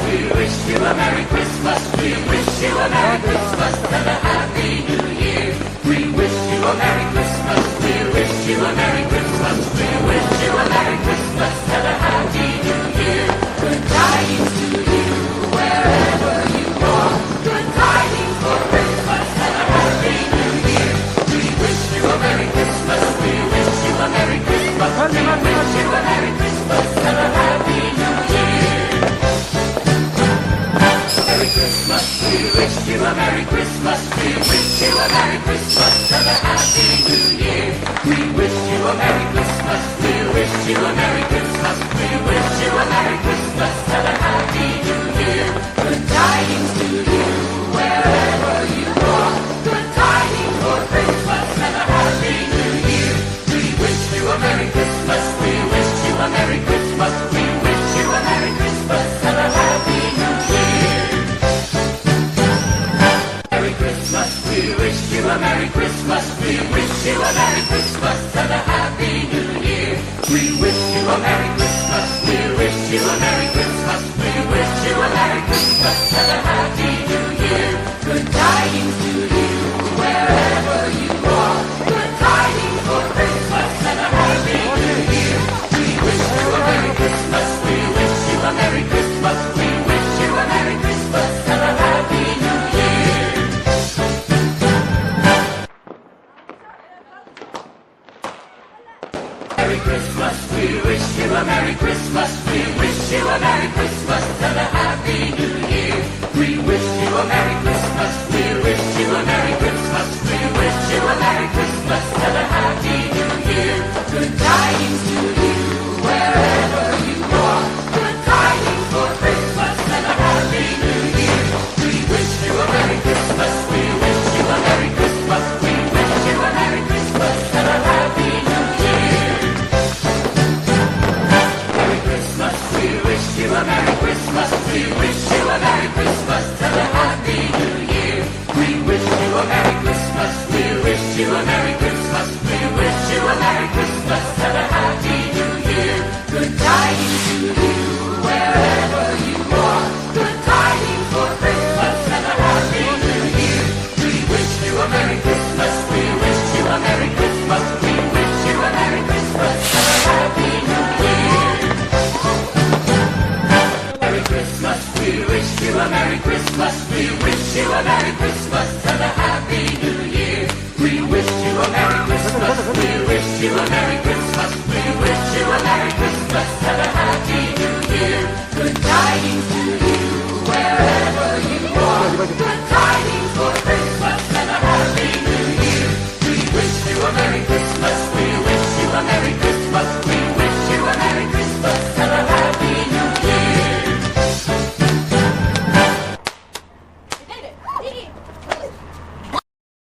We wish you a Merry Christmas. We wish you a Merry Christmas and a Happy New Year. We wish you a Merry Christmas. We wish you a Merry Christmas. We wish you a Merry Christmas and a Happy New Year. Good tidings to you wherever you are. Good tidings for Christmas and a Happy New Year. We wish you a Merry Christmas. We wish you a Merry Christmas. We wish you a Merry Christmas and a Happy New Year. Merry Christmas. We wish you a Merry Christmas. We wish you a Merry Christmas and a Happy New Year. We wish you a Merry Christmas. We wish you a Merry Christmas. We wish you a Merry Christmas and a Happy New Year. Good tidings to you wherever you are. Good tidings for Christmas and a Happy New Year. We wish you a Merry Christmas. We wish you a Merry Christmas. We wish you a Merry Christmas and a Happy New Year. Merry Christmas. We wish you a Merry Christmas. We wish you a Merry Christmas and a Happy New Year. We wish you a Merry Christmas. We wish you a Merry Christmas. We wish you a Merry Christmas and a Happy New Year. Good tidings to you wherever you are. Good tidings for Christmas and a Happy New Year. We wish you a Merry Christmas. We wish you a Merry Christmas. We wish you a Merry Christmas and a Happy New Year. Merry Christmas. We wish you a Merry Christmas. We wish you a Merry Christmas and a Happy New Year. We wish you a Merry Christmas. We wish you a Merry Christmas. We wish you a Merry Christmas and a Happy New Year. Good tidings to you wherever you are. Good tidings for Christmas and a Happy New Year. We wish you a Merry Christmas. We wish you a Merry Christmas. We wish you a Merry Christmas and a Happy New Year. Merry Christmas. We wish you a Merry Christmas. We wish you a Merry Christmas and a Happy New Year. We wish you a Merry Christmas. We wish you a Merry Christmas. We wish you a Merry Christmas and a Happy New Year. Good tidings to you wherever you are. Good tidings for Christmas and a Happy New Year. We wish you a Merry Christmas. We wish you a Merry Christmas. We wish you a Merry Christmas and a Happy New Year. Merry Christmas. We wish you a Merry Christmas. We wish you a Merry Christmas.